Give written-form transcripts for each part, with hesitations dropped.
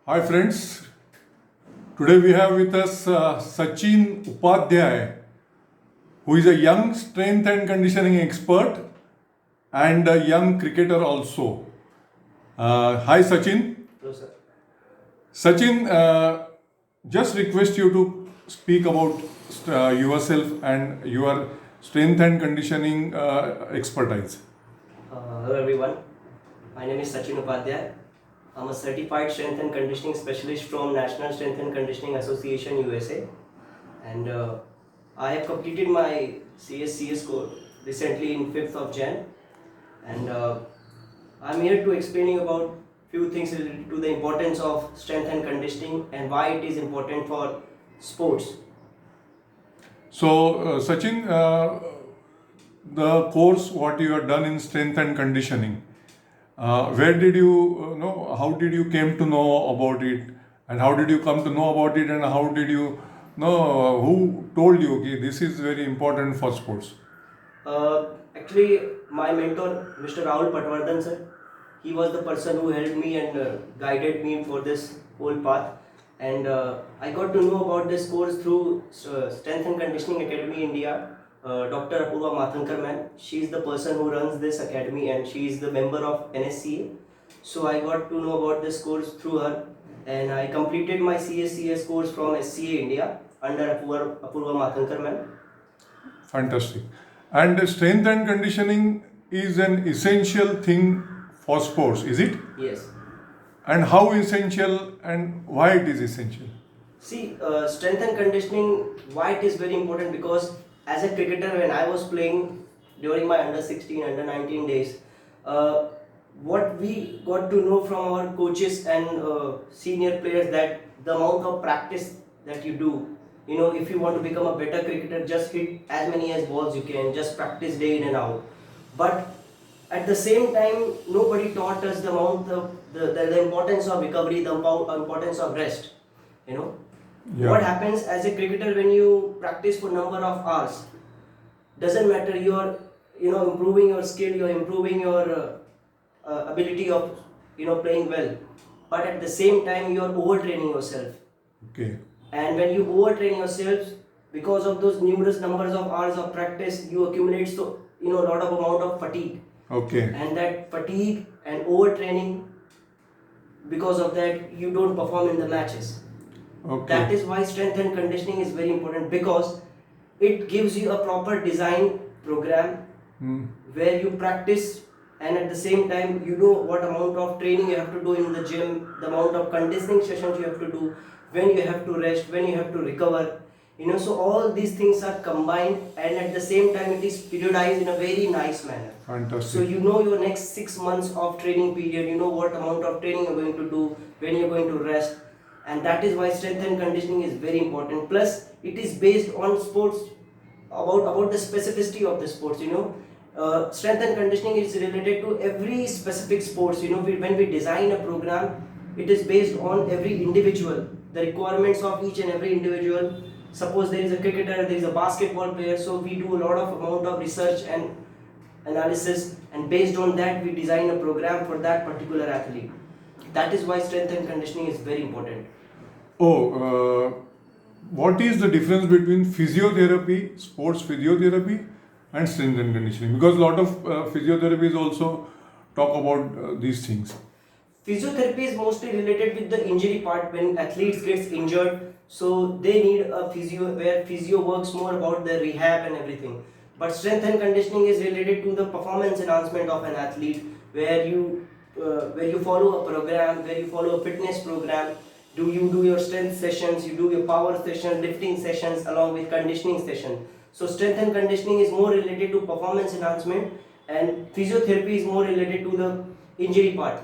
Hi friends, today we have with us Sachin Upadhyay, who is a young strength and conditioning expert and a young cricketer also. Hi Sachin. Hello, sir. Sachin, just request you to speak about yourself and your strength and conditioning expertise. Hello, everyone. My name is Sachin Upadhyay. I'm a certified strength and conditioning specialist from National Strength and Conditioning Association USA, and I have completed my CSCS course recently in 5th of Jan, and I'm here to explain you about few things related to the importance of strength and conditioning and why it is important for sports. So, Sachin, the course what you have done in strength and conditioning, where did you know? How did you came to know about it, and how did you come to know about it, and how did you know? Who told you that this is very important for sports? Actually, my mentor, Mr. Rahul Patwardhan sir, he was the person who helped me and guided me for this whole path. And I got to know about this course through Strength and Conditioning Academy India. Dr. Apurva Mathankar ma'am, she is the person who runs this academy and she is the member of NSCA. So I got to know about this course through her, and I completed my CSCS course from SCA India under Apurva Mathankar ma'am. Fantastic. And strength and conditioning is an essential thing for sports, is it? Yes. And how essential and why it is essential? See, strength and conditioning, why it is very important, because as a cricketer, when I was playing during my under 16, under 19 days, uh, what we got to know from our coaches and senior players, that the amount of practice that you do, if you want to become a better cricketer, just hit as many as balls you can, just practice day in and out. But at the same time, nobody taught us the amount of the importance of recovery, the importance of rest. You know, what Yeah. happens as a cricketer when you practice for number of hours? Doesn't matter, you're improving your skill, you're improving your ability of playing well, but at the same time you're overtraining yourself. Okay. And when you overtrain yourself, because of those numerous numbers of hours of practice, you accumulate so a lot of amount of fatigue. Okay. And that fatigue and overtraining, because of that you don't perform in the matches. Okay. That is why strength and conditioning is very important, because it gives you a proper design program Hmm. where you practice, and at the same time you know what amount of training you have to do in the gym, the amount of conditioning sessions you have to do, when you have to rest, when you have to recover. So all these things are combined, and at the same time it is periodized in a very nice manner. Fantastic. So you know your next 6 months of training period, you know what amount of training you're going to do, when you're going to rest, and that is why strength and conditioning is very important. Plus, it is based on sports, about the specificity of the sports. Strength and conditioning is related to every specific sports. When we design a program, it is based on every individual, the requirements of each and every individual. Suppose there is a cricketer, there is a basketball player, so we do a lot of amount of research and analysis, and based on that we design a program for that particular athlete. That is why strength and conditioning is very important. Oh, what is the difference between physiotherapy, sports physiotherapy, and strength and conditioning? Because a lot of physiotherapies also talk about these things. Physiotherapy is mostly related with the injury part. When athletes gets injured, so they need a physio, where physio works more about the rehab and everything. But strength and conditioning is related to the performance enhancement of an athlete, where you follow a program, where you follow a fitness program. You do your strength sessions, you do your power sessions, lifting sessions along with conditioning session. So strength and conditioning is more related to performance enhancement, and physiotherapy is more related to the injury part.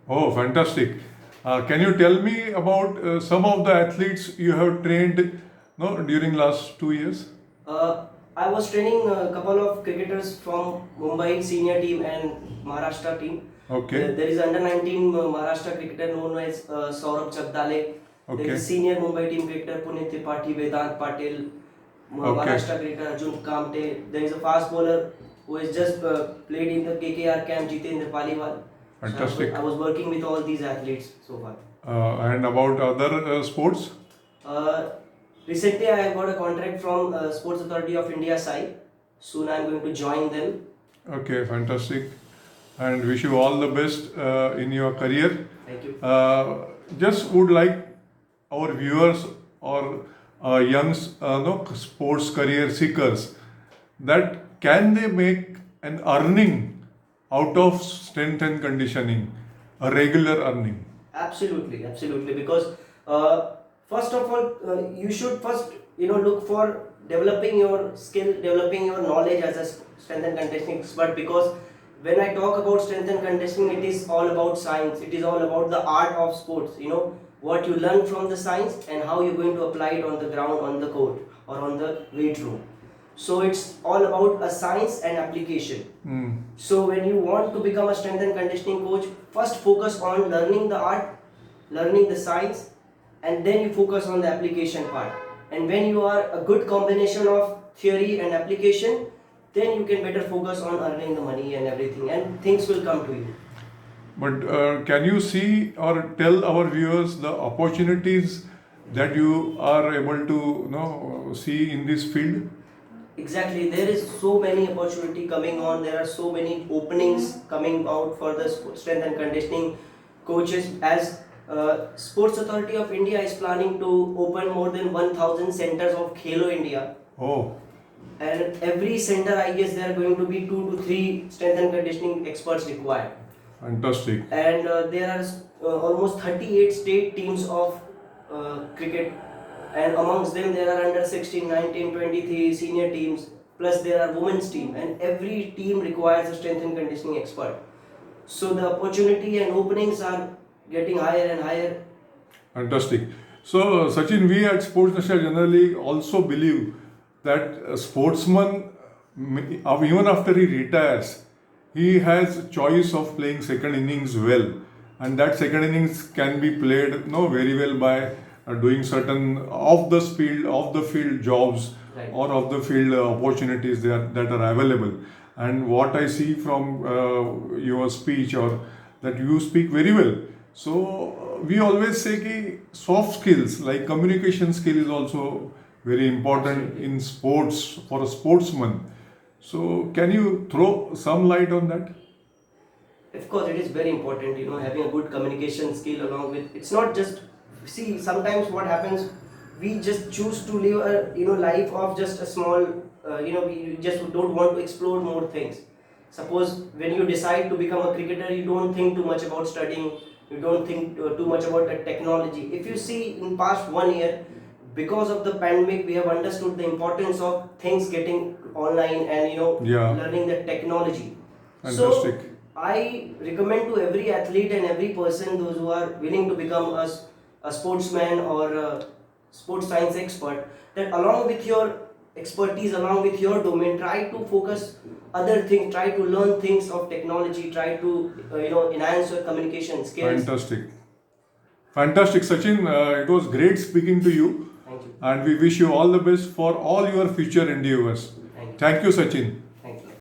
Oh, fantastic. Can you tell me about some of the athletes you have trained no, during last 2 years? Uh, I was training a couple of cricketers from Mumbai senior team and Maharashtra team. Okay. There is under 19 Maharashtra cricketer known as Saurabh Jagdale. There Okay. is a senior Mumbai team cricketer Puneet Tripathi, Vedant Patil, Okay. Maharashtra cricketer Arjun Kamte. There is a fast bowler who has just played in the KKR camp, Jitendra Paliwal. Fantastic. I was working with all these athletes so far. And about other sports? Uh, Recently, I got a contract from Sports Authority of India side. Soon, I'm going to join them. Okay, fantastic. And wish you all the best in your career. Thank you. Just would like our viewers or young no, sports career seekers that can they make an earning out of strength and conditioning, a regular earning? Absolutely, absolutely. Because first of all, you should first look for developing your skill, developing your knowledge as a strength and conditioning expert. Because when I talk about strength and conditioning, it is all about science. It is all about the art of sports. What you learn from the science and how you're going to apply it on the ground, on the court, or on the weight room. So it's all about a science and application. Mm. So when you want to become a strength and conditioning coach, first focus on learning the art, learning the science, and then you focus on the application part. And when you are a good combination of theory and application, then you can better focus on earning the money and everything, and things will come to you. But can you see or tell our viewers the opportunities that you are able to see in this field? Exactly, there is so many opportunity coming on. There are so many openings coming out for the strength and conditioning coaches. As Sports Authority of India is planning to open more than 1,000 centers of Khelo India, Oh, and every center, I guess, there are going to be 2 to 3 strength and conditioning experts required. fantastic. And there are almost 38 state teams of cricket, and amongst them there are under 16, 19, 23 senior teams, plus there are women's team, and every team requires a strength and conditioning expert. So the opportunity and openings are getting higher and higher. Fantastic. So, Sachin, we at Sports Nation generally also believe that a sportsman, even after he retires, he has choice of playing second innings well, and that second innings can be played very well by doing certain off the field jobs Right. or off the field opportunities that are available. And what I see from your speech or that you speak very well. So we always say कि soft skills like communication skill is also very important in sports for a sportsman. So can you throw some light on that? Of course, it is very important, having a good communication skill along with. It's not just, see, sometimes what happens, we just choose to live a life of just a small, we just don't want to explore more things. Suppose when you decide to become a cricketer, you don't think too much about studying, you don't think too much about the technology. If you see in past 1 year, because of the pandemic, we have understood the importance of things getting online and Yeah. learning the technology. Fantastic. So I recommend to every athlete and every person, those who are willing to become a sportsman or a sports science expert, that along with your expertise, along with your domain, try to focus other things, try to learn things of technology, try to enhance your communication skills. Fantastic. Fantastic, Sachin. It was great speaking to you, Thank you. and we wish you all the best for all your future endeavors. Thank you. Thank you, Sachin.